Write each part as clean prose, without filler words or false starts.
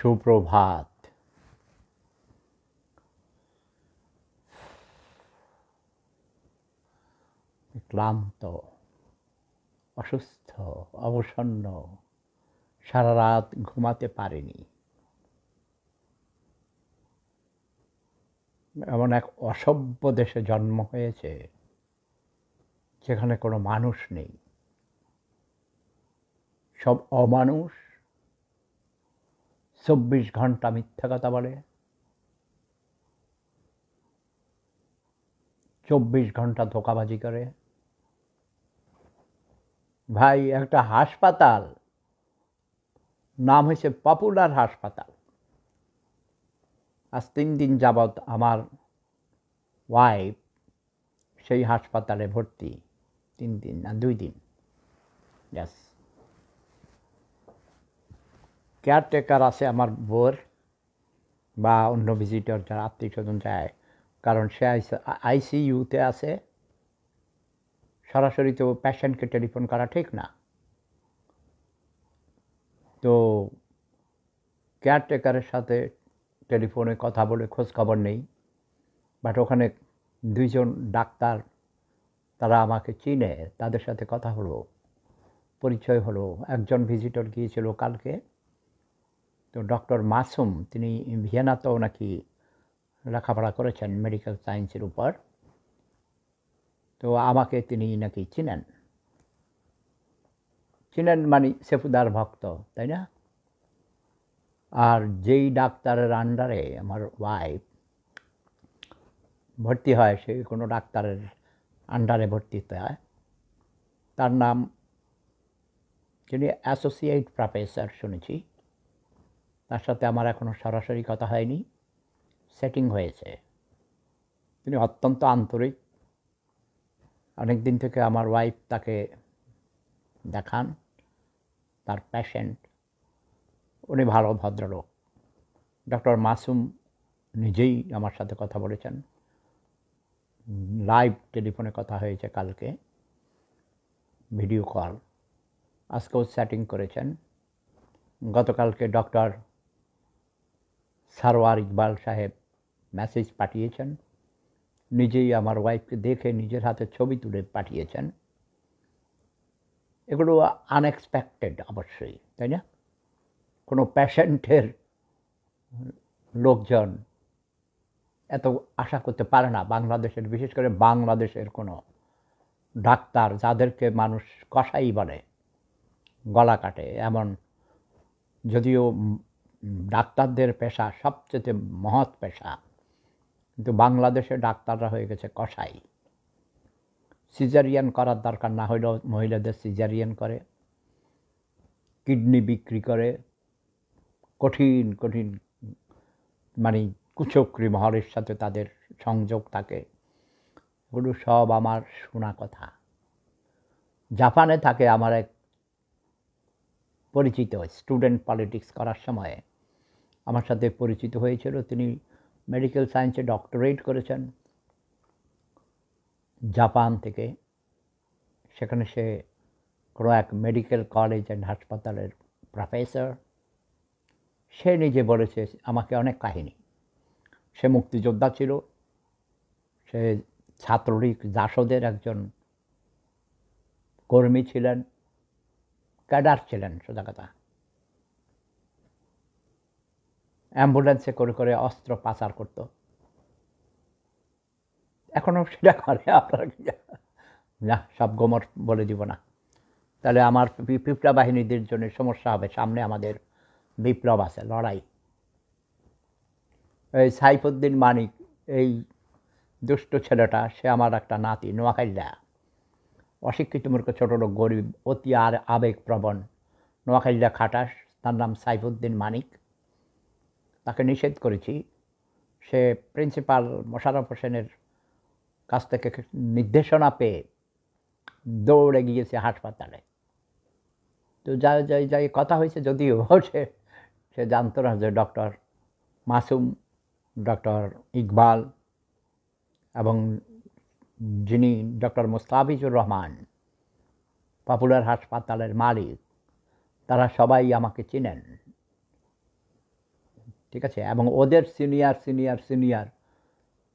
সুপ্রভাত। ক্লান্ত, অসুস্থ, অবসন্ন, সারা রাত ঘুমাতে পারিনি। এমন এক অসভ্য দেশে জন্ম হয়েছে যেখানে কোনো মানুষ নেই, সব অমানুষ। 24 ঘন্টা মিথ্যা কথা বলে, 24 ঘন্টা ধোঁকাবাজি করে। ভাই, একটা হাসপাতাল, নাম হয়েছে পপুলার হাসপাতাল। আজ 3 দিন যাবৎ আমার ওয়াইফ সেই হাসপাতালে ভর্তি। 3 দিন না 2 দিন। ইয়াস, কেয়ারটেকার আছে আমার বোর বা অন্য ভিজিটর যারা আত্মীয় স্বজন যায়, কারণ সে আইসিইউতে আছে। সরাসরি তো পেশেন্টকে টেলিফোন করা ঠিক না, তো কেয়ারটেকারের সাথে টেলিফোনে কথা বলে খোঁজ খবর নেই। বাট ওখানে 2 জন ডাক্তার, তারা আমাকে চিনে, তাদের সাথে কথা হলো, পরিচয় হলো। একজন ভিজিটর গিয়েছিল কালকে, তো ডক্টর মাসুম, তিনি ভিয়েনাতেও নাকি লেখাপড়া করেছেন মেডিকেল সায়েন্সের উপর। তো আমাকে তিনি নাকি চিনেন মানে সেফুদার ভক্ত, তাই না? আর যেই ডাক্তারের আন্ডারে আমার ওয়াইফ ভর্তি হয়, সে কোনো ডাক্তারের আন্ডারে ভর্তি হয়। তার নাম, যিনি অ্যাসোসিয়েট প্রফেসর শুনেছি। তার সাথে আমার এখনও সরাসরি কথা হয়নি, সেটিং হয়েছে। তিনি অত্যন্ত আন্তরিক। অনেক দিন থেকে আমার ওয়াইফ তাকে দেখান, তার পেশেন্ট। উনি ভালো ভদ্রলোক। ডক্টর মাসুম নিজেই আমার সাথে কথা বলেছেন, লাইভ টেলিফোনে কথা হয়েছে কালকে, ভিডিও কল। আজকেও সেটিং করেছেন। গতকালকে ডক্টর সারওয়ার ইকবাল সাহেব মেসেজ পাঠিয়েছেন, নিজেই আমার ওয়াইফকে দেখে নিজের হাতে ছবি তুলে পাঠিয়েছেন। এগুলো আনএক্সপেক্টেড অবশ্যই, তাই না? কোনো পেশেন্টের লোকজন এত আশা করতে পারে না। বাংলাদেশের, বিশেষ করে বাংলাদেশের কোনো ডাক্তার, যাদেরকে মানুষ কসাই বলে, গলা কাটে এমন, যদিও ডাক্তারদের পেশা সবচেয়ে মহৎ পেশা, কিন্তু বাংলাদেশে ডাক্তাররা হয়ে গেছে কসাই। সিজারিয়ান করার দরকার না হইলেও মহিলাদের সিজারিয়ান করে, কিডনি বিক্রি করে, কঠিন কঠিন মানে কুচক্রী মহলের সাথে তাদের সংযোগ থাকে। এগুলো সব আমার শোনা কথা। জাপানে থাকে আমার এক পরিচিত, স্টুডেন্ট পলিটিক্স করার সময় আমার সাথে পরিচিত হয়েছিল। তিনি মেডিকেল সায়েন্সে ডক্টরেট করেছেন জাপান থেকে। সেখানে সে কোনো এক মেডিকেল কলেজ অ্যান্ড হাসপাতালের প্রফেসর। সে নিজে বলেছে আমাকে অনেক কাহিনী। সে মুক্তিযোদ্ধা ছিল, সে ছাত্রলীগ জাসদের একজন কর্মী ছিলেন, ক্যাডার ছিলেন সোজা কথা। অ্যাম্বুলেন্সে করে করে অস্ত্র পাচার করত, এখনও সেটা করে। আপনারা কি না, সব গোমর বলে দিব না, তাহলে আমার পিপলা বাহিনীদের জন্য সমস্যা হবে। সামনে আমাদের বিপ্লব আছে, লড়াই। এই সাইফুদ্দিন মানিক, এই দুষ্ট ছেলেটা, সে আমার একটা নাতি, নোয়াখাইলা। অশিক্ষিত মূর্খ, ছোট লোক, গরিব, অতি আর আবেগপ্রবণ, নোয়াখাইলা খাটাস। তার নাম সাইফুদ্দিন মানিক। তাকে নিষেধ করেছি। সে প্রিন্সিপাল মোশাররফ হোসেনের কাছ থেকে নির্দেশনা পেয়ে দৌড়ে গিয়েছে হাসপাতালে। তো যাই কথা হয়েছে, যদিও সে জানতো না যে ডক্টর মাসুম, ডক্টর ইকবাল এবং যিনি ডক্টর মুস্তাফিজুর রহমান, পপুলার হাসপাতালের মালিক, তারা সবাই আমাকে চিনেন। ঠিক আছে, এবং ওদের সিনিয়র সিনিয়র সিনিয়র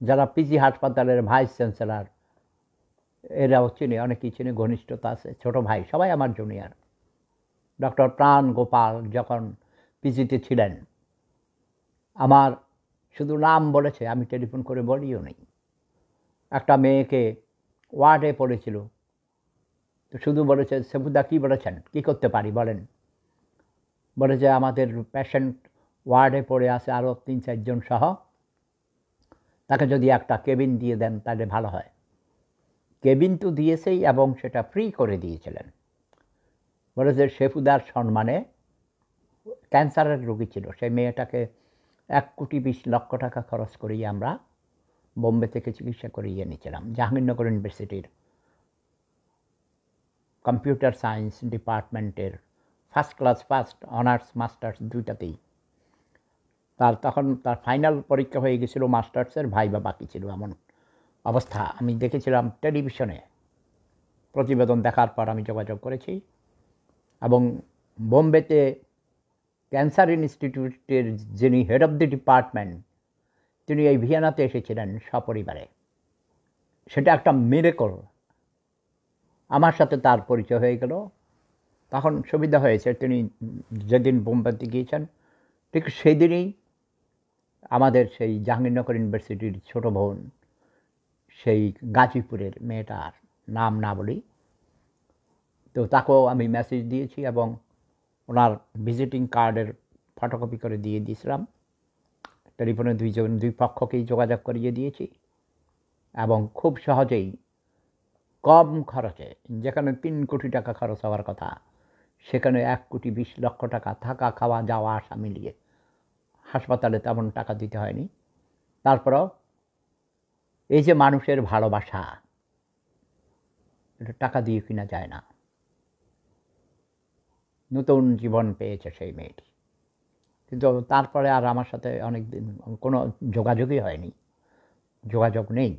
যারা পিজি হাসপাতালের ভাইস চ্যান্সেলর, এরাও চিনি, অনেকেই চিনি, ঘনিষ্ঠতা আছে, ছোটো ভাই সবাই আমার জুনিয়র। ডক্টর প্রাণ গোপাল যখন পিজিতে ছিলেন, আমার শুধু নাম বলেছে, আমি টেলিফোন করে বলিও নেই। একটা মেয়েকে ওয়ার্ডে পড়েছিল, তো শুধু বলেছে, সেফুদা কী বলেছেন, কী করতে পারি বলেন। বলে যে আমাদের পেশেন্ট ওয়ার্ডে পড়ে আছে আরও 3-4 জন সহ, তাকে যদি একটা কেবিন দিয়ে দেন তাহলে ভালো হয়। কেবিন তো দিয়েছেই এবং সেটা ফ্রি করে দিয়েছিলেন। বলে যে সেফুদার সম্মানে, ক্যান্সারের রোগী ছিল সেই মেয়েটাকে 1,20,00,000 টাকা খরচ করিয়ে আমরা বোম্বে থেকে চিকিৎসা করিয়ে নিয়েছিলাম। জাহাঙ্গীরনগর ইউনিভার্সিটির কম্পিউটার সায়েন্স ডিপার্টমেন্টের first class, first honours masters দুইটাতেই। তখন তার ফাইনাল পরীক্ষা হয়ে গেছিলো, মাস্টার্সের ভাইবা বাকি ছিল, এমন অবস্থা। আমি দেখেছিলাম টেলিভিশনে প্রতিবেদন, দেখার পর আমি যোগাযোগ করেছি এবং বোম্বেতে ক্যান্সার ইনস্টিটিউটের যিনি হেড অফ দি ডিপার্টমেন্ট, তিনি এই ভিয়েনাতে এসেছিলেন সপরিবারে। সেটা একটা মিরেকল। আমার সাথে তার পরিচয় হয়ে গেল, তখন সুবিধা হয়েছে। তিনি যেদিন বোম্বেতে গিয়েছেন ঠিক সেই দিনই আমাদের সেই জাহাঙ্গীরনগর ইউনিভার্সিটির ছোট বোন, সেই গাজীপুরের মেয়েটার নাম না বলি, তো তাকেও আমি মেসেজ দিয়েছি এবং ওনার ভিজিটিং কার্ডের ফটোকপি করে দিয়ে দিয়েছিলাম। টেলিফোনে দুই পক্ষকেই যোগাযোগ করিয়ে দিয়েছি এবং খুব সহজেই কম খরচে, যেখানে 3 কোটি টাকা খরচ হওয়ার কথা সেখানে 1,20,00,000 টাকা থাকা খাওয়া যাওয়া আসা মিলিয়ে, হাসপাতালে তেমন টাকা দিতে হয়নি। তারপরেও এই যে মানুষের ভালোবাসা, এটা টাকা দিয়ে কিনা যায় না। নতুন জীবন পেয়েছে সেই মেয়েটি, কিন্তু তারপরে আর আমার সাথে অনেক দিন কোনো যোগাযোগই হয়নি, যোগাযোগ নেই।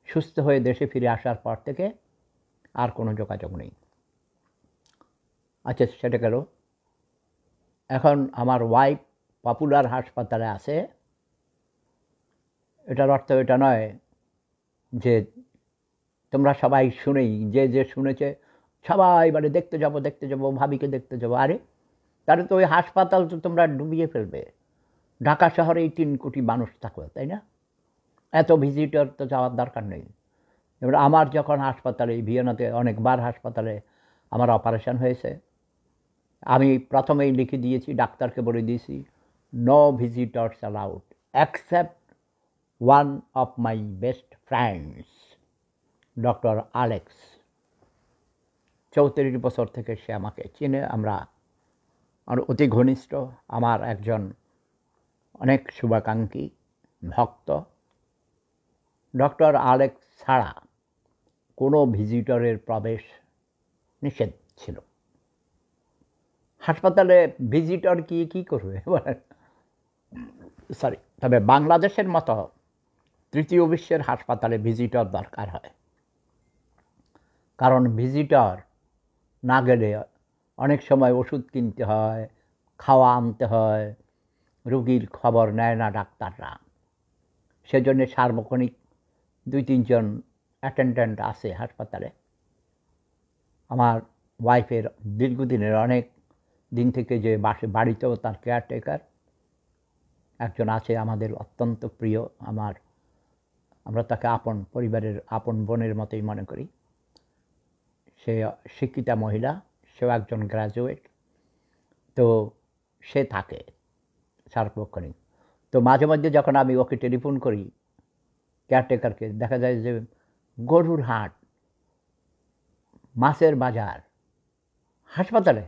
সুস্থ হয়ে দেশে ফিরে আসার পর থেকে আর কোনো যোগাযোগ নেই। আচ্ছা, সেটা গেল। এখন আমার ওয়াইফ পপুলার হাসপাতালে আছে। এটার অর্থ এটা নয় যে তোমরা সবাই শুনেই, যে শুনেছে সবাই বলে দেখতে যাবো ভাবিকে দেখতে যাবো। আরে তাহলে তো ওই হাসপাতাল তো তোমরা ডুবিয়ে ফেলবে। ঢাকা শহরেই 3 কোটি মানুষ থাকবে, তাই না? এত ভিজিটর তো যাওয়ার দরকার নেই। এবার আমার যখন হাসপাতালে, ভিয়েনাতে অনেকবার হাসপাতালে আমার অপারেশন হয়েছে, আমি প্রথমেই লিখে দিয়েছি, ডাক্তারকে বলে দিয়েছি, no visitors allowed except one of my best friends, doctor Alex. 34 বছর থেকে সে আমাকে চিনে, আমরা আর অতি ঘনিষ্ঠ। আমার একজন অনেক শুভাকাঙ্ক্ষী ভক্ত। ডক্টর আলেক্স ছাড়া কোনো ভিজিটরের প্রবেশ নিষেধ ছিল। হাসপাতালে ভিজিটর কি করবে সরি, তবে বাংলাদেশের মতো তৃতীয় বিশ্বের হাসপাতালে ভিজিটর দরকার হয়, কারণ ভিজিটর না গেলে অনেক সময় ওষুধ কিনতে হয়, খাওয়া আনতে হয়, রোগীর খবর নেয় না ডাক্তাররা। সেজন্য সার্বক্ষণিক 2-3 জন অ্যাটেন্ডেন্ট আছে হাসপাতালে। আমার ওয়াইফের দীর্ঘদিনের, অনেক দিন থেকে যে বাড়িতেও তার কেয়ারটেকার একজন আছে, আমাদের অত্যন্ত প্রিয়। আমরা তাকে পরিবারের আপন বোনের মতোই মনে করি। সে শিক্ষিতা মহিলা, সেও একজন গ্র্যাজুয়েট, তো সে থাকে সার্বক্ষণিক। তো মাঝে মধ্যে যখন আমি ওকে টেলিফোন করি, কেয়ারটেকারকে, দেখা যায় যে গরুর হাট, মাছের বাজার, হাসপাতালে।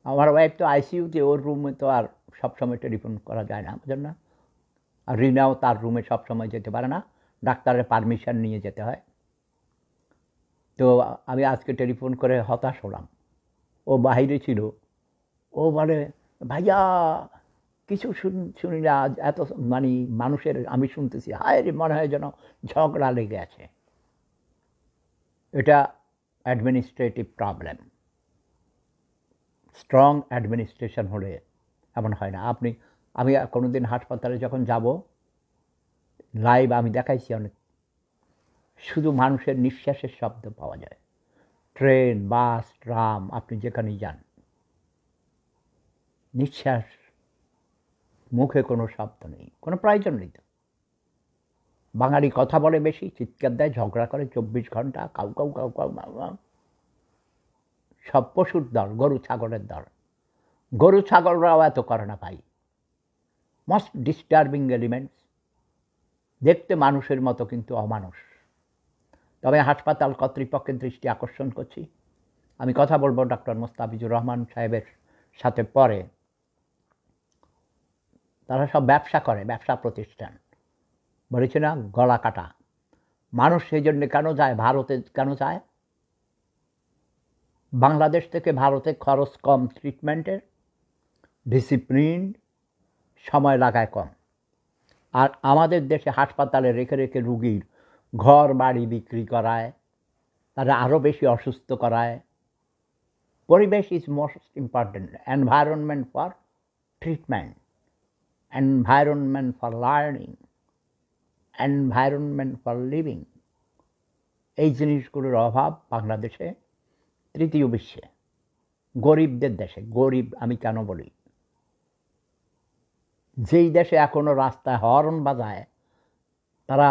আমার ওয়াইফ তো আইসিইউতে, ওর রুমে তো আর সবসময় টেলিফোন করা যায় না আমাদের না। আর রিনাও তার রুমে সবসময় যেতে পারে না, ডাক্তারের পারমিশন নিয়ে যেতে হয়। তো আমি আজকে টেলিফোন করে হতাশ হলাম। ও বাইরে ছিল, ও বলে, ভাইয়া কিছু শুনি না, এত মানে মানুষের আমি শুনতেছি, হায় রে, মনে হয় যেন ঝগড়া লেগে আছে। এটা অ্যাডমিনিস্ট্রেটিভ প্রবলেম। স্ট্রং অ্যাডমিনিস্ট্রেশন হলে এমন হয় না। আপনি আমি কোনোদিন হাসপাতালে যখন যাব, লাইভ আমি দেখাইছি অনেক, শুধু মানুষের নিঃশ্বাসের শব্দ পাওয়া যায়। ট্রেন, বাস, ট্রাম, আপনি যেখানেই যান, নিঃশ্বাস, মুখে কোনো শব্দ নেই, কোনো প্রয়োজন নেই তো। বাঙালি কথা বলে বেশি, চিৎকার দেয়, ঝগড়া করে 24 ঘন্টা, cow cow cow cow cow cow. সব পশুর দল, গরু ছাগলের দল। গরু ছাগলরাও এত করে না ভাই। মোস্ট ডিস্টার্বিং এলিমেন্টস, দেখতে মানুষের মতো কিন্তু অমানুষ। তবে হাসপাতাল কর্তৃপক্ষের দৃষ্টি আকর্ষণ করছি, আমি কথা বলবো ডক্টর মোস্তাফিজুর রহমান সাহেবের সাথে পরে। তারা সব ব্যবসা করে, ব্যবসা প্রতিষ্ঠান, বলেছে না গলা কাটা। মানুষ সেই জন্য কেন যায় ভারতে, কেন যায়? বাংলাদেশ থেকে ভারতে খরচ কম ট্রিটমেন্টের, ডিসিপ্লিন, সময় লাগায় কম। আর আমাদের দেশে হাসপাতালে রেখে রেখে রুগীর ঘর বাড়ি বিক্রি করায়, তারা আরও বেশি অসুস্থ করায়। পরিবেশ is most important, environment for treatment, environment for learning, environment for living. এই জিনিসগুলোর অভাব বাংলাদেশে, তৃতীয় বিশ্বে, গরিবদের দেশে। গরিব আমি কেন বলি? যেই দেশে এখনও রাস্তায় হর্ন বাজায়, তারা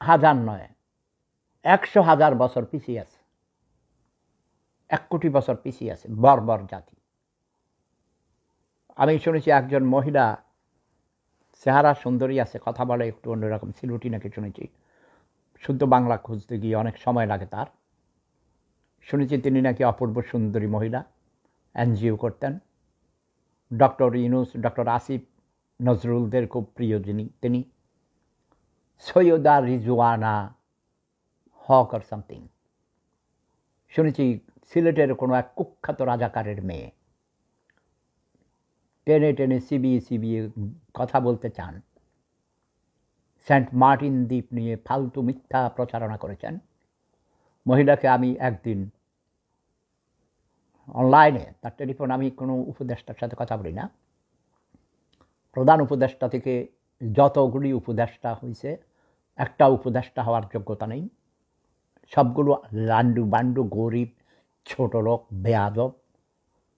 1000 নয় 100,000 বছর পিছিয়ে আছে, 1 কোটি বছর পিছিয়ে আছে বর্বর জাতি। আমি শুনেছি একজন মহিলা, চেহারা সুন্দরী আছে, কথা বলে একটু অন্যরকম, সিলুটি নাকি শুনেছি। শুদ্ধ বাংলা খুঁজতে গিয়ে অনেক সময় লাগে তার। শুনেছি তিনি নাকি অপূর্ব সুন্দরী মহিলা, এনজিও করতেন। ডক্টর ইউনুস, ডক্টর আসিফ নজরুলদের খুব প্রিয় তিনি। সৈয়দা রিজওয়ানা হক আর সামথিং। শুনেছি সিলেটের কোনো এক কুখ্যাত রাজাকারের মেয়ে, টেনে টেনে চিবিয়ে কথা বলতে চান। সেন্ট মার্টিন দ্বীপ নিয়ে ফালতু মিথ্যা প্রচারণা করেছেন। মহিলাকে আমি একদিন অনলাইনে, তার টেলিফোন, আমি কোনো উপদেষ্টার সাথে কথা বলি না, প্রধান উপদেষ্টা থেকে যতগুলি উপদেষ্টা হয়েছে, একটা উপদেষ্টা হওয়ার যোগ্যতা নেই। সবগুলো লান্ডু বান্ডু, গরিব, ছোট লোক, বেয়াদব,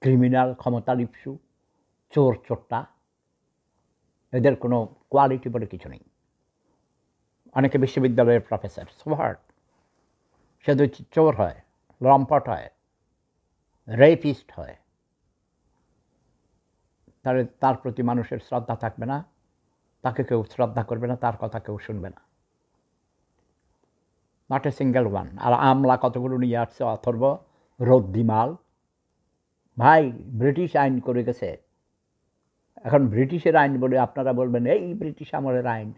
ক্রিমিনাল, ক্ষমতালিপ্সু, চোর চোট্টা। এদের কোনো কোয়ালিটি বলে কিছু নেই। অনেকে বিশ্ববিদ্যালয়ের প্রফেসর, সোহার্ট, সে তো চোর হয়, লম্পট হয়, রেপিস্ট হয়, তাহলে তার প্রতি মানুষের শ্রদ্ধা থাকবে না, তাকে কেউ শ্রদ্ধা করবে না, তার কথা কেউ শুনবে না। Not a single one. আর আমলা কতগুলো নিয়ে আসছে অথর্ব, রদ্দিমাল। ভাই, ব্রিটিশ আইন করে গেছে, এখন ব্রিটিশের আইন বলে আপনারা বলবেন এই ব্রিটিশ আমলের আইন।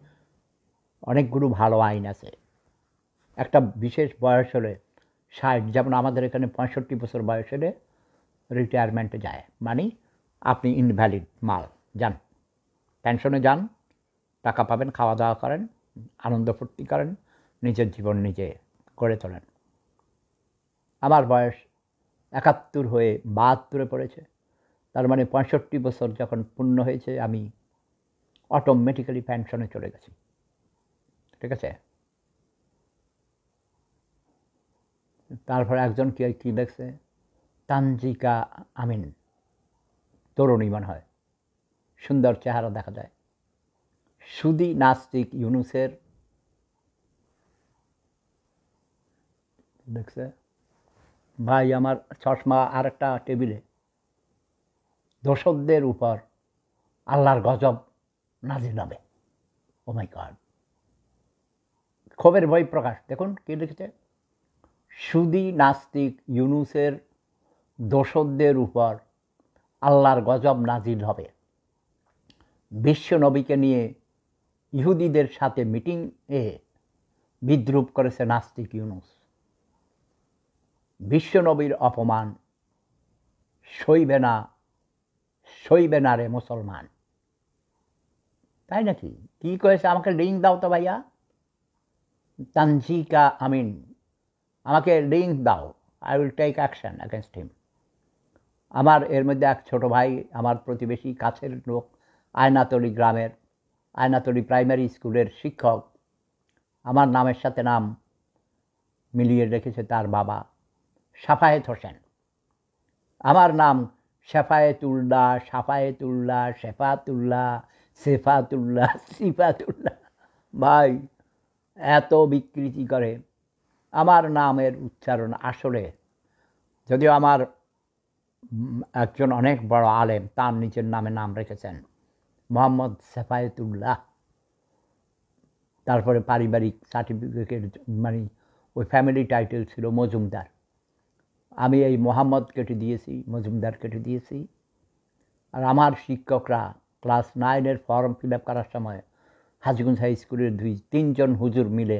অনেকগুলো ভালো আইন আছে। একটা বিশেষ বয়স হলে 60, যেমন আমাদের এখানে 65 বছর বয়স হলে রিটায়ারমেন্টে যায়, মানে আপনি ইনভ্যালিড মাল, যান পেনশনে যান, টাকা পাবেন, খাওয়া দাওয়া করেন, আনন্দ ফুর্তি করেন, নিজের জীবন নিজে গড়ে তোলেন। আমার বয়স 71 হয়ে 72-এ পড়েছে, তার মানে 65 বছর যখন পূর্ণ হয়েছে, আমি অটোমেটিক্যালি পেনশনে চলে গেছি। ঠিক আছে? তারপরে একজন কি দেখছে, তানজিকা আমিন, তরুণী মনে হয়, সুন্দর চেহারা দেখা যায়। সুদি নাস্তিক ইউনুসের দেখছে ভাই, আমার চশমা আর একটা টেবিলে, দোষকদের উপর আল্লাহর গজব নাজিল হবে। ও মাই গড, ক্ষোভের বই প্রকাশ, দেখুন কি লিখেছে। সুদি নাস্তিক ইউনুসের দোষকদের উপর আল্লাহর গজব নাজিল হবে। বিশ্ব নবীকে নিয়ে ইহুদিদের সাথে মিটিংয়ে বিদ্রূপ করেছে নাস্তিক ইউনুস। বিশ্ব নবীর অপমান সইবে না রে মুসলমান। তাই নাকি? কি করেছে? আমাকে লিঙ্ক দাও তো ভাইয়া, তানজিকা আমিন, আমাকে লিঙ্ক দাও, I will take action against him. আমার এর মধ্যে এক ছোট ভাই, আমার প্রতিবেশী কাছের লোক, আয়নাতলী গ্রামের আয়নাতলী প্রাইমারি স্কুলের শিক্ষক, আমার নামের সাথে নাম মিলিয়ে রেখেছে তার বাবা সাফায়েত হোসেন। আমার নাম শেফায়েতুল্লাহ, সাফায়েতুল্লাহ, শেফাতুল্লাহ, সেফাতুল্লাহ, সিফাতুল্লাহ। ভাই এত বিকৃতি করে আমার নামের উচ্চারণ। আসলে যদিও আমার একজন অনেক বড় আলেম তার নিজের নামে নাম রেখেছেন মোহাম্মদ শেফায়েতুল্লাহ। তারপরে পারিবারিক সার্টিফিকেট মানে ওই ফ্যামিলি টাইটেল ছিল মজুমদার। আমি এই মোহাম্মদ কেটে দিয়েছি, মজুমদার কেটে দিয়েছি। আর আমার শিক্ষকরা ক্লাস 9-এর ফর্ম ফিল আপ করার সময় হাজীগঞ্জ হাই স্কুলের 2-3জন হুজুর মিলে,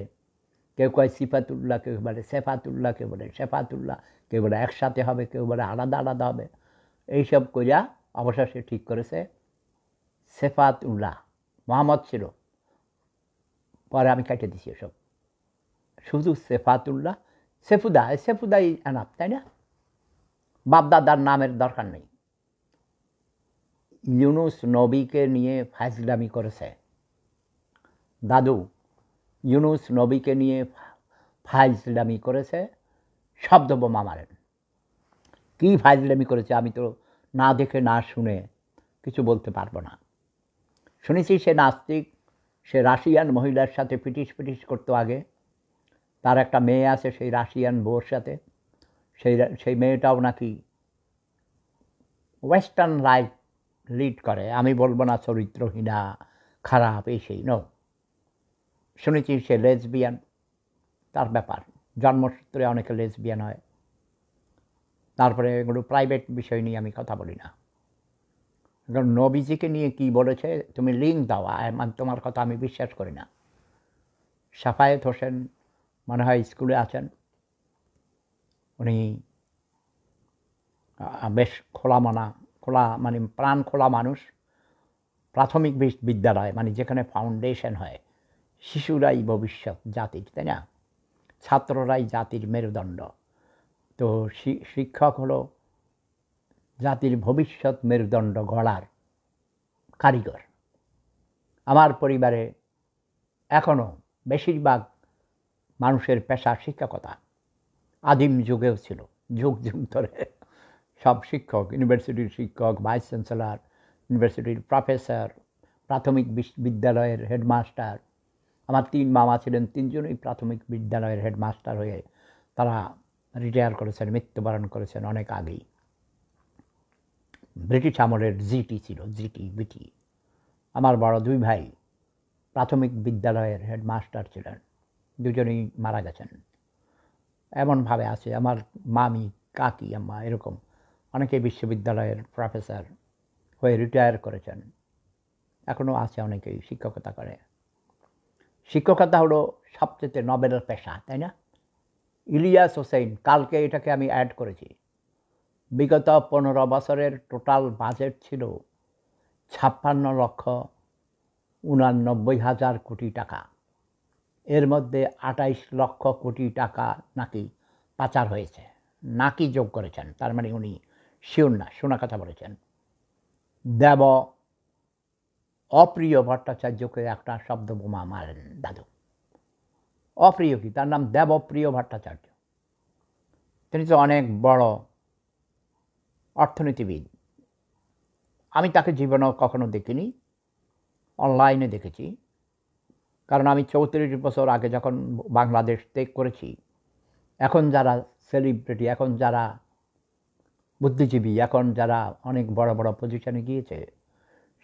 কেউ কয় সিফাতুল্লাহ, কেউ বলে সেফাতুল্লাহ, কেউ বলে শেফাতুল্লাহ, কেউ বলে একসাথে হবে, কেউ বলে আলাদা আলাদা হবে। এইসব কইরা অবশেষে ঠিক করেছে সেফাতুল্লাহ। মোহাম্মদ ছিল, পরে আমি কেটে দিছি এসব, শুধু সেফাতুল্লাহ। সেফুদাই এনাফ, তাই না? বাপদাদার নামের দরকার নেই। ইউনুস নবীকে নিয়ে ফাজলামি করেছে দাদু, ইউনুস নবীকে নিয়ে ফাজলামি করেছে, শব্দ বোমা মারেন। কী ফাজলামি করেছে আমি তো না দেখে না শুনে কিছু বলতে পারবো না। শুনেছি সে নাস্তিক, সে রাশিয়ান মহিলার সাথে পিটিস করতো আগে। তার একটা মেয়ে আছে সেই রাশিয়ান বউর সাথে, সেই মেয়েটাও নাকি ওয়েস্টার্ন লাইফ লিড করে। আমি বলবো না চরিত্রহীনা, খারাপ, এই সেই নো। শুনেছি সে লেসবিয়ান, তার ব্যাপার, জন্মসূত্রে অনেকে লেসবিয়ান হয়। তারপরে এগুলো প্রাইভেট বিষয় নিয়ে আমি কথা বলি না। কারণ নবীজিকে নিয়ে কি বলেছে তুমি লিঙ্ক দাও, তোমার কথা আমি বিশ্বাস করি না। সাফায়েত হোসেন মনে হয় স্কুলে আছেন, উনি বেশ খোলা মানে প্রাণ খোলা মানুষ। প্রাথমিক বিদ্যালয় মানে যেখানে ফাউন্ডেশন হয়, শিশুরাই ভবিষ্যৎ জাতির, তাই না? ছাত্ররাই জাতির মেরুদণ্ড। তো শিক্ষক হলো জাতির ভবিষ্যৎ মেরুদণ্ড গড়ার কারিগর। আমার পরিবারে এখনও বেশিরভাগ মানুষের পেশা শিক্ষকতা, আদিম যুগেও ছিল, যুগ ধরে সব শিক্ষক, ইউনিভার্সিটির শিক্ষক, ভাইস চ্যান্সেলর, ইউনিভার্সিটির প্রফেসর, প্রাথমিক বিদ্যালয়ের হেডমাস্টার। আমার 3 মামা ছিলেন, 3জনই প্রাথমিক বিদ্যালয়ের হেডমাস্টার হয়ে তারা রিটায়ার করেছেন, মৃত্যুবরণ করেছেন অনেক আগেই। ব্রিটিশ আমলের জিটি ছিল, বিটি। আমার বড় 2 ভাই প্রাথমিক বিদ্যালয়ের হেডমাস্টার ছিলেন, 2জনই মারা গেছেন। এমনভাবে আছে আমার মামি, কাকি, আম্মা, এরকম অনেকে বিশ্ববিদ্যালয়ের প্রফেসর হয়ে রিটায়ার করেছেন, এখনও আছে অনেকেই শিক্ষকতা করে। শিক্ষকতা হলো সবচেয়ে নোবেল পেশা, তাই না? ইলিয়াস হোসেন, কালকে এটাকে আমি অ্যাড করেছি, বিগত 15 বছরের টোটাল বাজেট ছিল 56,89,000 কোটি টাকা। এর মধ্যে 28 লক্ষ কোটি টাকা নাকি পাচার হয়েছে, নাকি যোগ করেছেন, তার মানে উনি শিওর না, শোনা কথা বলেছেন। দেব অপ্রিয় ভট্টাচার্যকে একটা শব্দ বোমা মারেন দাদু। অপ্রিয় কি, তার নাম দেবপ্রিয় ভট্টাচার্য। তিনি তো অনেক বড় অর্থনীতিবিদ। আমি তাকে জীবনেও কখনো দেখিনি, অনলাইনে দেখেছি। কারণ আমি 34 বছর আগে যখন বাংলাদেশ ত্যাগ করেছি, এখন যারা সেলিব্রিটি, এখন যারা বুদ্ধিজীবী, এখন যারা অনেক বড় বড় পজিশনে গিয়েছে,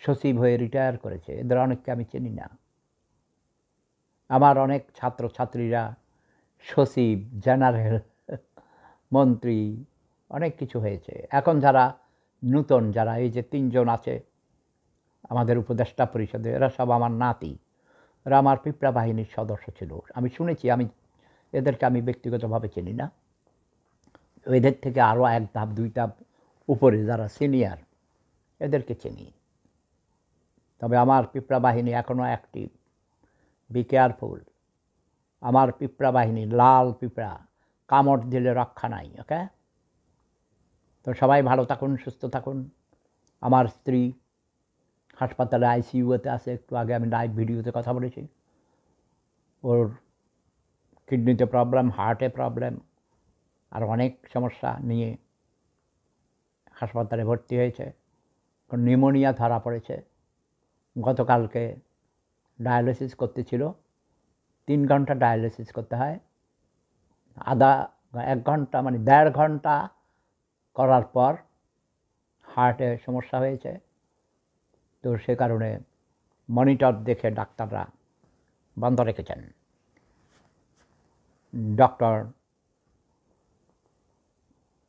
সচিব হয়ে রিটায়ার করেছে, এদের অনেককে আমি চিনি না। আমার অনেক ছাত্রছাত্রীরা সচিব, জেনারেল, মন্ত্রী, অনেক কিছু হয়েছে। এখন যারা নূতন, যারা এই যে 3জন আছে আমাদের উপদেষ্টা পরিষদে, এরা সব আমার নাতি, এরা আমার পিঁপড়া বাহিনীর সদস্য ছিল। আমি শুনেছি, এদেরকে আমি ব্যক্তিগতভাবে চিনি না, এদের থেকে আরও 1 ধাপ 2 ধাপ উপরে যারা সিনিয়র, এদেরকে চিনি। তবে আমার পিঁপড়া বাহিনী এখনও অ্যাক্টিভ, বি কেয়ারফুল। আমার পিঁপড়া বাহিনী লাল পিঁপড়া, কামড় দিলে রক্ষা নাই, ওকে? তো তো সবাই ভালো থাকুন, সুস্থ থাকুন। আমার স্ত্রী হাসপাতালে আইসিইউতে আছে, একটু আগে আমি লাইভ ভিডিওতে কথা বলেছি। ওর কিডনিতে প্রবলেম, হার্টে প্রবলেম, আর অনেক সমস্যা নিয়ে হাসপাতালে ভর্তি হয়েছে। নিউমোনিয়া ধরা পড়েছে। গতকালকে ডায়ালিসিস করতে ছিল, 3 ঘন্টা ডায়ালিসিস করতে হয়। 1 ঘন্টা মানে 1.5 ঘন্টা করার পর হার্টে সমস্যা হয়েছে। তো সে কারণে মনিটর দেখে ডাক্তাররা বন্ধ রেখেছেন। ডক্টর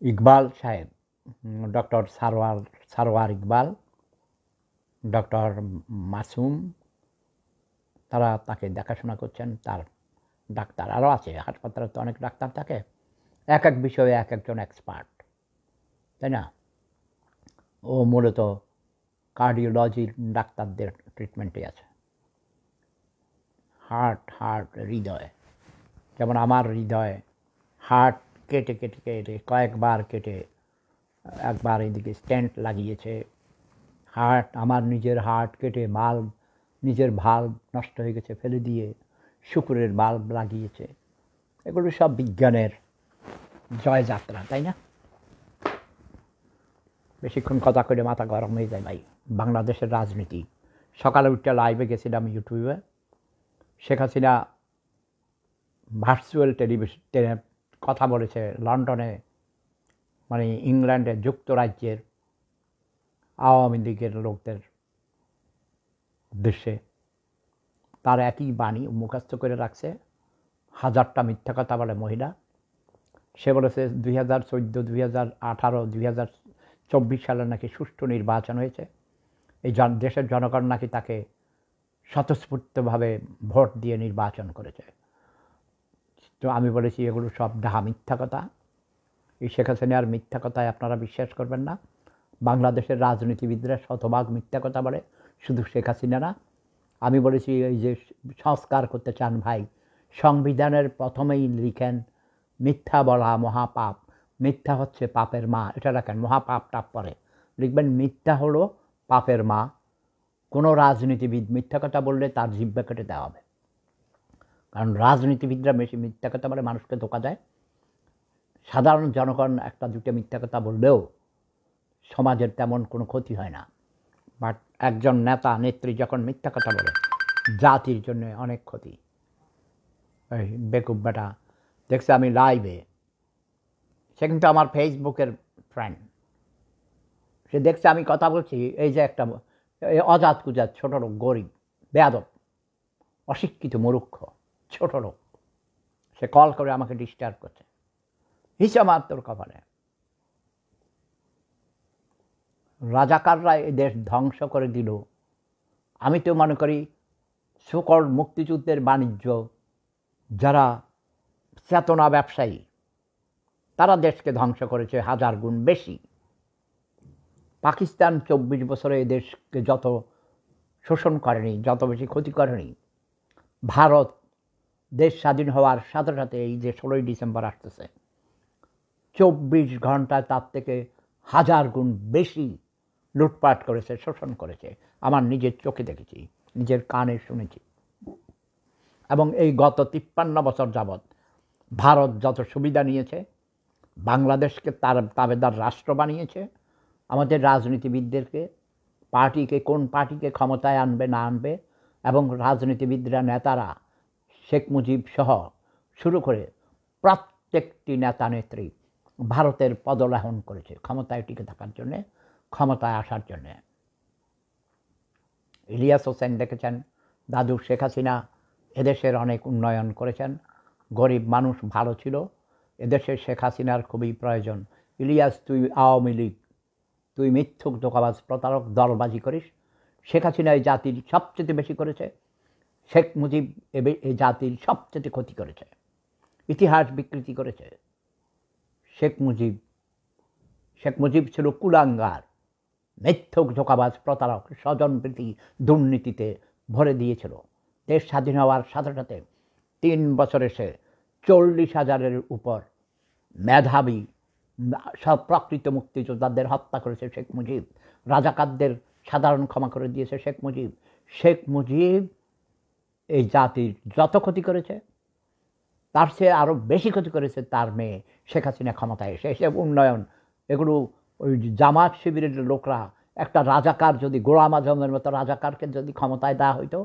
ইকবাল সাহেব, ডক্টর সারোয়ার ইকবাল, ডক্টর মাসুম, তারা তাকে দেখাশোনা করছেন। তার ডাক্তার আরও আছে, হাসপাতালে তো অনেক ডাক্তার থাকে, এক এক বিষয়ে এক একজন এক্সপার্ট, তাই না? ও মূলত কার্ডিওলজির ডাক্তারদের ট্রিটমেন্টে আছে। হৃদয়, যেমন আমার হৃদয় হার্ট কেটে কেটে কেটে কয়েকবার কেটে একবার এদিকে স্টেন্ট লাগিয়েছে। আমার নিজের হার্ট কেটে নিজের ভাল্ব নষ্ট হয়ে গেছে, ফেলে দিয়ে শুকুরের বাল্ব লাগিয়েছে। এগুলো সব বিজ্ঞানের জয়যাত্রা, তাই না? বেশিক্ষণ কথা করে মাথা গরম হয়ে যায় ভাই। বাংলাদেশের রাজনীতি, সকালে উঠে লাইভে গেছিলাম ইউটিউবে। শেখ হাসিনা ভার্চুয়াল টেলিভিশনে কথা বলেছে লন্ডনে, মানে ইংল্যান্ডের যুক্তরাজ্যের আওয়ামী লীগের লোকদের উদ্দেশ্যে। তার একই বাণী মুখস্থ করে রাখছে, 1000টা মিথ্যা কথা বলে মহিলা। সে বলেছে 2014, 2018, 2024 সালে নাকি সুষ্ঠু নির্বাচন হয়েছে। এই দেশের জনগণ নাকি তাকে স্বতঃস্ফূর্তভাবে ভোট দিয়ে নির্বাচন করেছে। তো আমি বলেছি এগুলো সব ডাহা মিথ্যা কথা। এই শেখ হাসিনার মিথ্যা কথায় আপনারা বিশ্বাস করবেন না। বাংলাদেশের রাজনীতিবিদরা শতভাগ মিথ্যা কথা বলে, শুধু শেখ হাসিনা না। আমি বলেছি এই যে সংস্কার করতে চান ভাই, সংবিধানের প্রথমেই লিখেন মিথ্যা বলা মহাপাপ, মিথ্যা হচ্ছে পাপের মা। এটা রাখেন, মহাপাপ টাপ পরে লিখবেন মিথ্যা হলো পাপের মা। কোনো রাজনীতিবিদ মিথ্যা কথা বললে তার জিহ্বা কেটে দেওয়া হবে। কারণ রাজনীতিবিদরা বেশি মিথ্যা কথা বলে, মানুষকে ধোঁকা দেয়। সাধারণ জনগণ একটা দুটো মিথ্যা কথা বললেও সমাজের তেমন কোনো ক্ষতি হয় না। বাট একজন নেতা নেত্রী যখন মিথ্যা কথা বলে, জাতির জন্য অনেক ক্ষতি। এই বেকুব বেটা দেখছে আমি লাইভে, সে কিন্তু আমার ফেসবুকের ফ্রেন্ড। সে দেখছে আমি কথা বলছি, এই যে একটা অজাত কুজাত ছোট লোক, গরিব, বেয়াদব, অশিক্ষিত, মূর্খ, ছোট লোক, সে কল করে আমাকে ডিস্টার্ব করছে। হিসাব তোর কপালে। রাজাকাররা এই দেশ ধ্বংস করে দিল। আমি তো মনে করি সকল মুক্তিযুদ্ধের বাণিজ্য যারা চেতনা ব্যবসায়ী, তারা দেশকে ধ্বংস করেছে 1000 গুণ বেশি। পাকিস্তান 24 বছরে এই দেশকে যত শোষণ করেনি, যত বেশি ক্ষতি করেনি, ভারত দেশ স্বাধীন হওয়ার সাথে সাথে এই যে 16ই ডিসেম্বর আসতেছে, 24 ঘন্টায় তার থেকে 1000 গুণ বেশি লুটপাট করেছে, শোষণ করেছে। আমার নিজের চোখে দেখেছি, নিজের কানে শুনেছি। এবং এই গত 53 বছর যাবৎ ভারত যত সুবিধা নিয়েছে, বাংলাদেশকে তার তাবেদার রাষ্ট্র বানিয়েছে, আমাদের রাজনীতিবিদদেরকে, কোন পার্টিকে ক্ষমতায় আনবে না আনবে, এবং রাজনীতিবিদরা, নেতারা, শেখ মুজিব সহ শুরু করে প্রত্যেকটি নেতা নেত্রী ভারতের পদলাহন করেছে ক্ষমতায় টিকে থাকার জন্যে, ক্ষমতায় আসার জন্যে। ইলিয়াস হোসেন দেখেছেন, দাদু শেখ হাসিনা এদেশের অনেক উন্নয়ন করেছেন, গরিব মানুষ ভালো ছিল, এদেশের শেখ হাসিনার খুবই প্রয়োজন। ইলিয়াস, তুই আওয়ামী লীগ, তুই মিথ্যুক, ধোঁকাবাজ, প্রতারক, দলবাজি করিস। শেখ হাসিনা এই জাতির সবচেয়ে বেশি করেছে, শেখ মুজিব এই জাতির সবচেয়ে ক্ষতি করেছে, ইতিহাস বিকৃতি করেছে। শেখ মুজিব ছিল কুলাঙ্গার, মিথ্যুক, ধোঁকাবাজ, প্রতারক, স্বজনপ্রীতি, দুর্নীতিতে ভরে দিয়েছিল। দেশ স্বাধীন হওয়ার সাথে সাথে 3 বছরে সে 40,000-এর উপর মেধাবী সব প্রকৃত মুক্তিযোদ্ধাদের হত্যা করেছে শেখ মুজিব, রাজাকারদের সাধারণ ক্ষমা করে দিয়েছে শেখ মুজিব। শেখ মুজিব এই জাতির যত ক্ষতি করেছে তার চেয়ে আরও বেশি ক্ষতি করেছে তার মেয়ে শেখ হাসিনা ক্ষমতায় এসে। এসব উন্নয়ন এগুলো ওই জামাত শিবিরের লোকরা, একটা রাজাকার যদি গোলাম আজমের মতো রাজাকারকে যদি ক্ষমতায় দেওয়া হইতো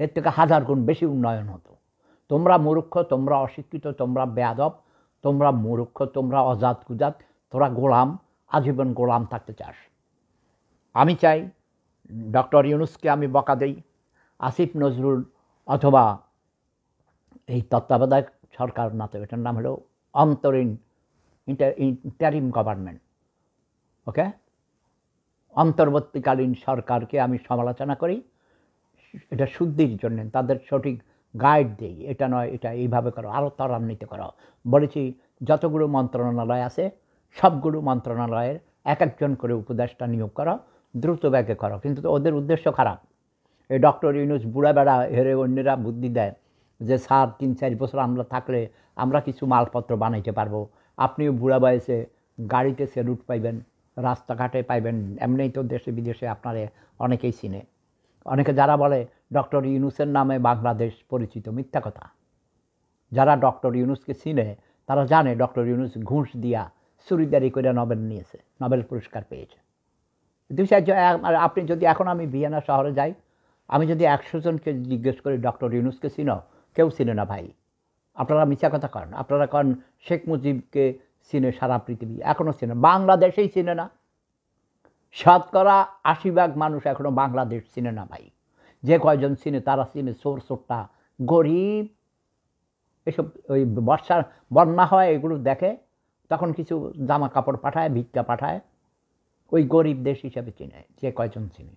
এর থেকে 1000 গুণ বেশি উন্নয়ন হতো। তোমরা মূর্খ, তোমরা অশিক্ষিত, তোমরা বেয়াদব, তোমরা মূর্খ, তোমরা অজাত কুজাত, তোরা গোলাম, আজীবন গোলাম থাকতে চাস। আমি চাই ডক্টর ইউনূসকে আমি বকা দেই, আসিফ নজরুল অথবা এই তত্ত্বাবধায়ক সরকার, না তো এটার নাম হলো অন্তরীণ ইন্টারিম গভর্নমেন্ট, ওকে, অন্তর্বর্তীকালীন সরকারকে আমি সমালোচনা করি এটা শুদ্ধির জন্য, তাদের সঠিক গাইড দিই, এটা নয় এটা এইভাবে করো, আরও ত্বরান্বিত করো। বলেছি যতগুলো মন্ত্রণালয় আছে সবগুলো মন্ত্রণালয়ের এক একজন করে উপদেষ্টা নিয়োগ করো, দ্রুত ব্যাগে করো, কিন্তু ওদের উদ্দেশ্য খারাপ। এই ডক্টর ইউনূস বুড়া বেড়া হেরে অন্যরা বুদ্ধি দেয় যে স্যার 3-4 বছর আমরা থাকলে আমরা কিছু মালপত্র বানাইতে পারবো, আপনিও বুড়া বয়সে গাড়িতে সেলুট পাইবেন, রাস্তাঘাটে পাইবেন, এমনিই তো দেশে বিদেশে আপনারে অনেকেই চিনে। অনেকে যারা বলে ডক্টর ইউনূসের নামে বাংলাদেশ পরিচিত, মিথ্যা কথা। যারা ডক্টর ইউনূসকে চিনে তারা জানে ডক্টর ইউনূস ঘুষ দিয়া চুরিদারি করে নোবেল নিয়েছে, নোবেল পুরস্কার পেয়েছে। আপনি যদি এখন আমি ভিয়েনা শহরে যাই, আমি যদি 100 জনকে জিজ্ঞেস করি ডক্টর ইউনূসকে চিনো, কেউ চিনে না ভাই। আপনারা মিথ্যা কথা করেন, আপনারা করেন শেখ মুজিবকে চিনে সারা পৃথিবী, এখনও চিনে, বাংলাদেশেই চিনে না। 80% মানুষ এখনও বাংলাদেশ চিনে না ভাই। যে কয়জন চিনে তারা চিনে চোর চোরটা, গরিব, এসব ওই বন্যা হয় এগুলো দেখে, তখন কিছু জামা কাপড় পাঠায়, ভিক্ষা পাঠায়, ওই গরিব দেশ হিসাবে চিনে যে কয়জন চিনে।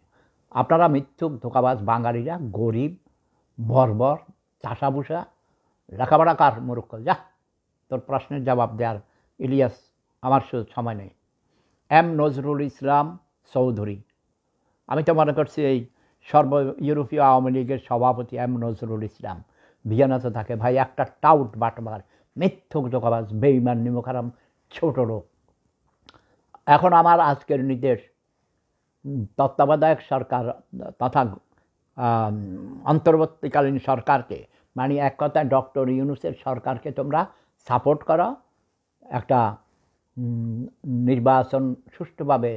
আপনারা মিথ্যুক ধোকাবাজ বাঙালিরা, গরিব, বর্বর, চাষাভুষা, লেখাপড়া কার মূর্খ। যা, তোর প্রশ্নের জবাব দেওয়ার ইলিয়াস আমার সময় নেই। এম নজরুল ইসলাম চৌধুরী, আমি তো মনে করছি এই ইউরোপীয় আওয়ামী লীগের সভাপতি এম নজরুল ইসলাম ভিয়েনাতে থাকে। ভাই একটা টাউট বাটবার, মিথ্যুক ধোকাবাজ, বেঈমান, নিমুখারাম, ছোট লোক। এখন আমার আজকের নির্দেশ তত্ত্বাবধায়ক সরকার তথা অন্তর্বর্তীকালীন সরকারকে, মানে এক কথায় ডক্টর ইউনূসের সরকারকে তোমরা সাপোর্ট করো, একটা নির্বাচন সুষ্ঠুভাবে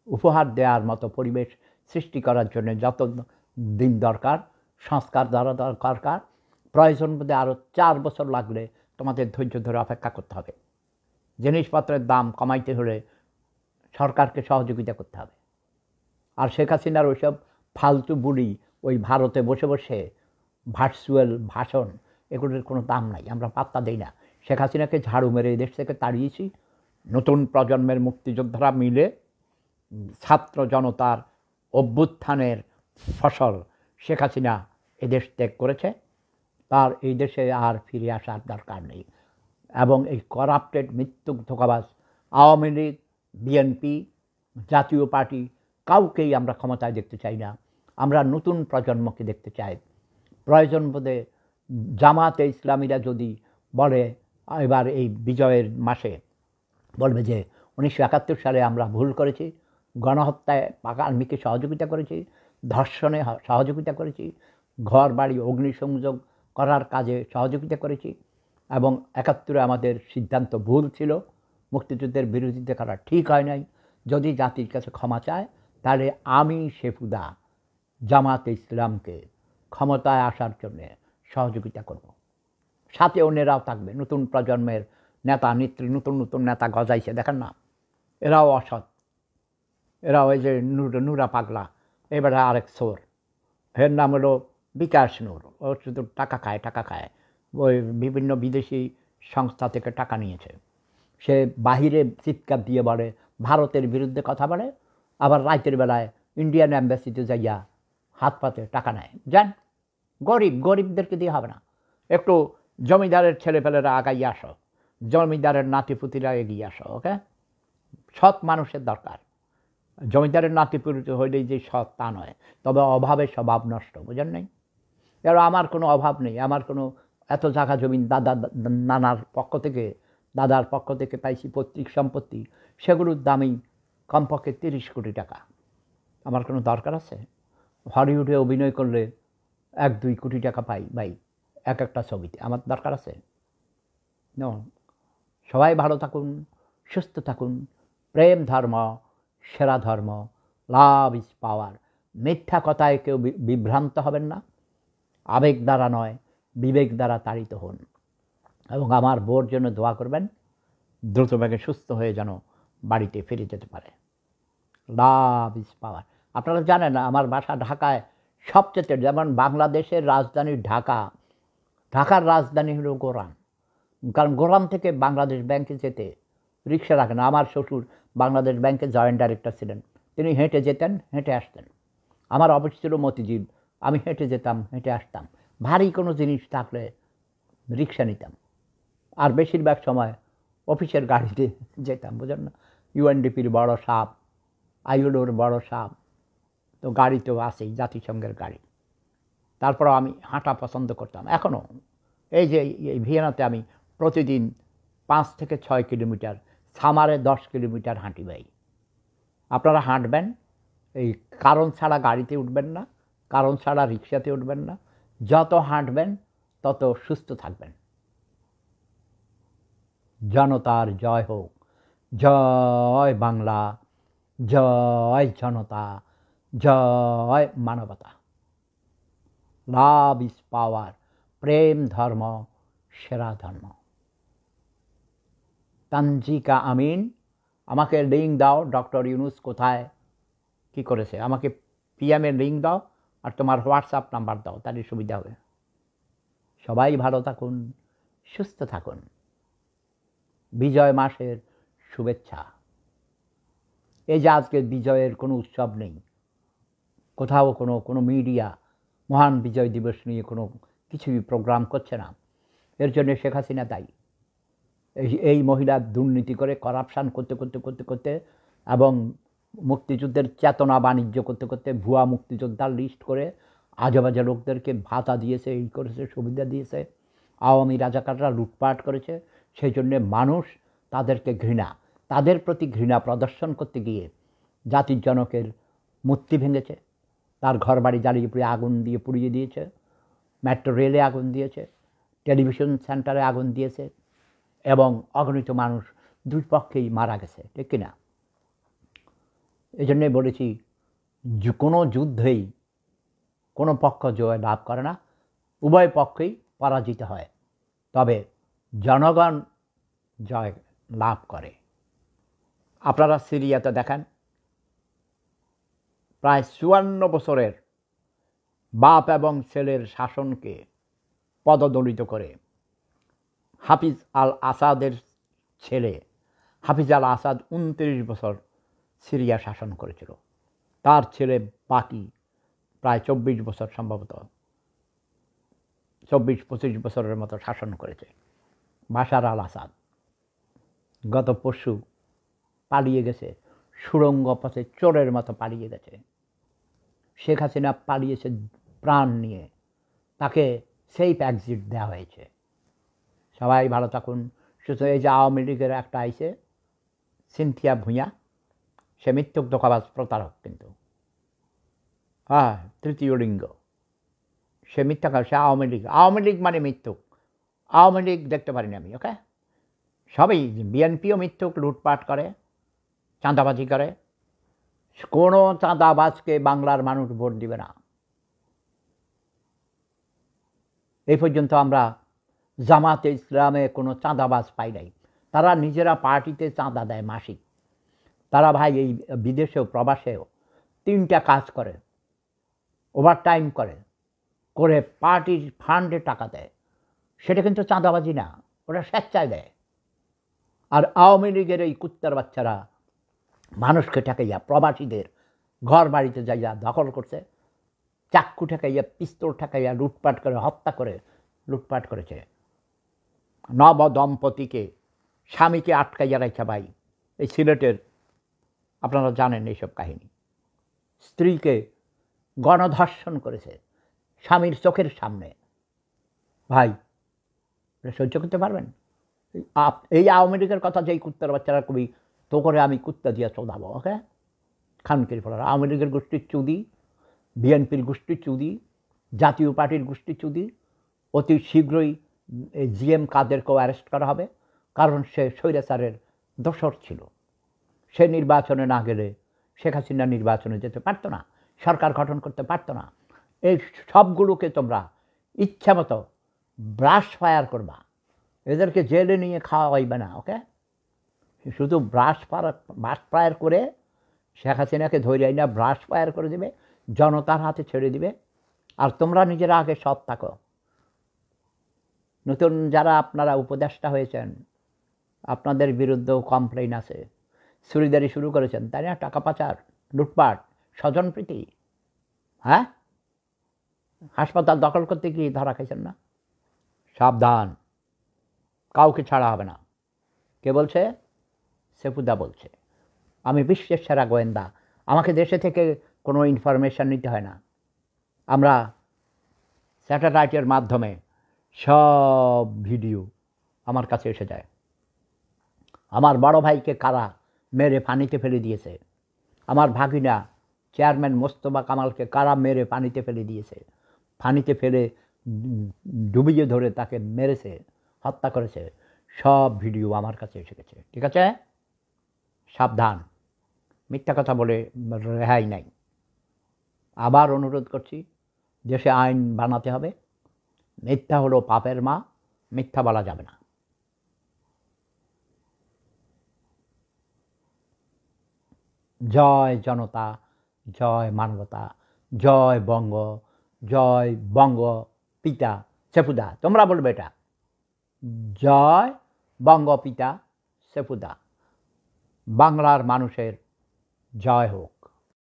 উপহার দেওয়ার মতো পরিবেশ সৃষ্টি করার জন্য যত দিন দরকার, সংস্কার দ্বারা দরকার, প্রয়োজন বোধে আরও 4 বছর লাগলে তোমাদের ধৈর্য ধরে অপেক্ষা করতে হবে। জিনিসপত্রের দাম কমাইতে হলে সরকারকে সহযোগিতা করতে হবে। আর শেখ হাসিনার ওইসব ফালতু বুড়ি ওই ভারতে বসে বসে ভার্চুয়াল ভাষণ, এগুলোর কোনো দাম নাই, আমরা পাত্তা দেই না। শেখ হাসিনাকে ঝাড়ু মেরে এই দেশ থেকে তাড়িয়েছি। নতুন প্রজন্মের মুক্তিযোদ্ধারা মিলে ছাত্র জনতার অভ্যুত্থানের ফসল শেখ হাসিনা এদেশ ত্যাগ করেছে, তার এই দেশে আর ফিরে আসার দরকার নেই। এবং এই করাপ্টেড মৃত্যুক ধোঁকাবাজ আওয়ামী লীগ, বিএনপি, জাতীয় পার্টি, কাউকেই আমরা ক্ষমতায় দেখতে চাই না। আমরা নতুন প্রজন্মকে দেখতে চাই। প্রয়োজন বোধে জামাতে ইসলামীরা যদি বলে এবার এই বিজয়ের মাসে বলবে যে 1971 সালে আমরা ভুল করেছি, গণহত্যায় পাকা আর্মিকে সহযোগিতা করেছি, ধর্ষণে সহযোগিতা করেছি, ঘর বাড়ি অগ্নিসংযোগ করার কাজে সহযোগিতা করেছি, এবং 71-এ আমাদের সিদ্ধান্ত ভুল ছিল, মুক্তিযুদ্ধের বিরোধিতা করা ঠিক হয় নাই, যদি জাতির কাছে ক্ষমা চায় তাহলে আমি শেফুদা জামাতে ইসলামকে ক্ষমতায় আসার জন্যে সহযোগিতা করব। সাথে অন্যেরাও থাকবে, নতুন প্রজন্মের নেতা নেত্রী, নতুন নতুন নেতা গজাইছে, দেখেন না, এরাও অসৎ, এরা ওই যে নুরা পাগলা, এবারে আরেক চোর, এর নাম হলো বিকাশ নূর, ও শুধু টাকা খায়, ওই বিভিন্ন বিদেশি সংস্থা থেকে টাকা নিয়েছে। সে বাহিরে চিৎকার দিয়ে বলে, ভারতের বিরুদ্ধে কথা বলে, আবার রাতের বেলায় ইন্ডিয়ান অ্যাম্বাসিতে যাইয়া হাত পাতে টাকা নেয়। যান, গরিবদেরকে দিয়ে হবে না। একটু জমিদারের ছেলেপেলেরা আগাইয়ে আসো, জমিদারের নাতিপুতিরা এগিয়ে আসো, ওকে। সৎ মানুষের দরকার। জমিদারের নাতিপুতি হইলেই যে সৎ তা নয়, তবে অভাবে স্বভাব নষ্ট, বুঝেন নাই? এবার আমার কোনো অভাব নেই, আমার কোনো এত জায়গা জমিন দাদা নানার পক্ষ থেকে দাদার পক্ষ থেকে পাইছি পৈতৃক সম্পত্তি, সেগুলোর দামই কমপক্ষে 30 কোটি টাকা। আমার কোনো দরকার আছে? হলিউডে অভিনয় করলে 1-2 কোটি টাকা পাই ভাই এক একটা ছবিতে, আমার দরকার আছে? নো। সবাই ভালো থাকুন, সুস্থ থাকুন। প্রেম ধর্ম সেরা ধর্ম। Love is power. মিথ্যা কথায় কেউ বিভ্রান্ত হবেন না। আবেগ দ্বারা নয়, বিবেক দ্বারা তাড়িত হন। এবং আমার বোর জন্য দোয়া করবেন, দ্রুতবেগে সুস্থ হয়ে যেন বাড়িতে ফিরে যেতে পারে। Love is power. আপনারা জানেন আমার বাসা ঢাকায়। সবচেয়ে যেমন বাংলাদেশের রাজধানী ঢাকা, ঢাকার রাজধানী হলো গোরান। কারণ গোরান থেকে বাংলাদেশ ব্যাংকে যেতে রিক্সা রাখেন। আমার শ্বশুর বাংলাদেশ ব্যাংকে জয়েন্ট ডাইরেক্টর ছিলেন, তিনি হেঁটে যেতেন, হেঁটে আসতেন। আমার অফিস ছিল মতিঝিল, আমি হেঁটে যেতাম, হেঁটে আসতাম। ভারী কোনো জিনিস থাকলে রিক্সা নিতাম, আর বেশিরভাগ সময় অফিসের গাড়িতে যেতাম, বুঝলেন না? ইউএনডিপির বড় সাপ, আইওলোর বড় সাপ, তো গাড়ি তো আছেই, জাতিসংঘের গাড়ি। তারপরও আমি হাঁটা পছন্দ করতাম এখনও। এই যে এই ভিয়েনাতে আমি প্রতিদিন 5 থেকে 6 কিলোমিটার, সামারে 10 কিলোমিটার হাঁটি ভাই। আপনারা হাঁটবেন, এই কারণ ছাড়া গাড়িতে উঠবেন না, কারণ ছাড়া রিক্সাতে উঠবেন না। যত হাঁটবেন তত সুস্থ থাকবেন। জনতার জয় হোক। জয় বাংলা, জয় জনতা, জয় মানবতা। Love is power. প্রেম ধর্ম সেরা ধর্ম। তানজিকা আমিন, আমাকে লিঙ্ক দাও ডক্টর ইউনুস কোথায় কী করেছে। আমাকে পিএমের লিঙ্ক দাও আর তোমার হোয়াটসঅ্যাপ নাম্বার দাও, তাহলে সুবিধা হবে। সবাই ভালো থাকুন, সুস্থ থাকুন। বিজয় মাসের শুভেচ্ছা। এই যে আজকে বিজয়ের কোনো উৎসব নেই, কোথাও কোনো মিডিয়া মহান বিজয় দিবস নিয়ে কোনো কিছুই প্রোগ্রাম করছে না। এর জন্য শেখ হাসিনা দায়ী। এই মহিলা দুর্নীতি করে, করাপশান করতে করতে করতে করতে এবং মুক্তিযুদ্ধের চেতনা বাণিজ্য করতে করতে ভুয়া মুক্তিযোদ্ধার লিস্ট করে আজেবাজে লোকদেরকে ভাতা দিয়েছে, এই করেছে, সুবিধা দিয়েছে। আওয়ামী রাজাকাররা লুটপাট করেছে। সেই জন্যে মানুষ তাদের প্রতি ঘৃণা প্রদর্শন করতে গিয়ে জাতির জনকের মূর্তি ভেঙেছে, তার ঘর বাড়ি জ্বালিয়ে পুড়িয়ে আগুন দিয়ে পুড়িয়ে দিয়েছে, মেট্রো রেলে আগুন দিয়েছে, টেলিভিশন সেন্টারে আগুন দিয়েছে, এবং অগণিত মানুষ দুই পক্ষেই মারা গেছে, ঠিক কিনা? এই জন্যই বলেছি, কোনো যুদ্ধেই কোনো পক্ষ জয় লাভ করে না, উভয় পক্ষেই পরাজিত হয়, তবে জনগণ জয় লাভ করে। আপনারা সিরিয়াতে দেখেন, প্রায় 54 বছরের বাপ এবং ছেলের শাসনকে পদদলিত করে হাফিজ আল আসাদের ছেলে হাফিজ আল আসাদ 29 বছর সিরিয়া শাসন করেছিল। তার ছেলে বাকি প্রায় 24 বছর, সম্ভবত 24-25 বছরের মতো শাসন করেছে। বাশার আল আসাদ গত পরশু পালিয়ে গেছে, সুড়ঙ্গ পথে চোরের মতো পালিয়ে গেছে। শেখ হাসিনা পালিয়েছে প্রাণ নিয়ে, তাকে সেফ এক্সিট দেওয়া হয়েছে। সবাই ভালো থাকুন, সুতরাং এই যে আওয়ামী লীগের একটা আইছে সিনথিয়া ভূঁইয়া, সে মিথ্যুক ধোঁকাবাজ প্রতারক, কিন্তু তৃতীয় লিঙ্গ, সে মিথ্যাকার, সে আওয়ামী লীগ মানে মিথ্যুক। আওয়ামী লীগ দেখতে পারিনি আমি, ওকে? সবই বিএনপিও মিথ্যুক, লুটপাট করে, চাঁদাবাজি করে। কোনো চাঁদাবাজকে বাংলার মানুষ ভোট দিবে না। এই পর্যন্ত আমরা জামাতে ইসলামে কোনো চাঁদাবাজ পাই নাই। তারা নিজেরা পার্টিতে চাঁদা দেয় মাসিক। তারা ভাই এই বিদেশেও প্রবাসেও 3টা কাজ করে, ওভারটাইম করে পার্টির ফান্ডে টাকা দেয়। সেটা কিন্তু চাঁদাবাজি না, ওরা স্বেচ্ছায় দেয়। আর আওয়ামী লীগের এই কুত্তার বাচ্চারা মানুষকে ঠেকাইয়া, প্রবাসীদের ঘর বাড়িতে যাইয়া দখল করছে, চাক্কু ঠেকাইয়া, পিস্তল ঠেকাইয়া লুটপাট করে, হত্যা করে লুটপাট করেছে। নব দম্পতিকে, স্বামীকে আটকাইয়া রাখা ভাই, এই সিলেটের আপনারা জানেন এইসব কাহিনী। স্ত্রীকে গণধর্ষণ করেছে স্বামীর চোখের সামনে। ভাই, সহ্য করতে পারবেন? এই আওয়ামী লীগের কথা যেই কুত্তার বাচ্চারা কবি তো করে আমি কুত্তা দিয়ে চোদাবো, ওকে? খানকির ফলার আওয়ামী লীগের গোষ্ঠীর চুদি, বিএনপির গোষ্ঠীর চুদি, জাতীয় পার্টির গোষ্ঠীর চুদি। অতি শীঘ্রই জিএম কাদেরকেও অ্যারেস্ট করা হবে, কারণ সে স্বৈরাচারের দোসর ছিল। সে নির্বাচনে না গেলে শেখ হাসিনা নির্বাচনে যেতে পারতো না, সরকার গঠন করতে পারতো না। এই সবগুলোকে তোমরা ইচ্ছা মতো ব্রাশ ফায়ার করবা, এদেরকে জেলে নিয়ে খাওয়াইবে না, ওকে? শুধু ব্রাশ ফায়ার করে শেখ হাসিনাকে ধরে না ব্রাশ ফায়ার করে দেবে, জনতার হাতে ছেড়ে দিবে। আর তোমরা নিজেরা আগে সৎ থাকো। নতুন যারা আপনারা উপদেষ্টা হয়েছেন, আপনাদের বিরুদ্ধেও কমপ্লেইন আছে, চুরিদারি শুরু করেছেন, তাই না? টাকা পাচার, লুটপাট, স্বজনপ্রীতি। হ্যাঁ, হাসপাতাল দখল করতে গিয়ে ধরা খাইছেন না? সাবধান, কাউকে ছাড়া হবে না। কে বলছে? সেফুদা বলছে। আমি বিশ্বের সেরা গোয়েন্দা, আমাকে দেশে থেকে কোনো ইনফরমেশান নিতে হয় না। আমরা স্যাটেলাইটের মাধ্যমে সব ভিডিও আমার কাছে এসে যায়। আমার বড় ভাইকে কারা মেরে পানিতে ফেলে দিয়েছে, আমার ভাগিনা চেয়ারম্যান মোস্তফা কামালকে কারা মেরে পানিতে ফেলে দিয়েছে, পানিতে ফেলে ডুবিয়ে ধরে তাকে মেরেছে, হত্যা করেছে, সব ভিডিও আমার কাছে এসে গেছে। ঠিক আছে? সাবধান, মিথ্যা কথা বলে রেহাই নাই। আবার অনুরোধ করছি, দেশে আইন বানাতে হবে। মিথ্যা হলো পাপের মা, মিথ্যা বলা যাবে না। জয় জনতা, জয় মানবতা, জয় বঙ্গ, জয় বঙ্গ পিতা সেফুদা। তোমরা বলবে এটা, জয় বঙ্গ পিতা সেফুদা। বাংলার মানুষের জয় হোক।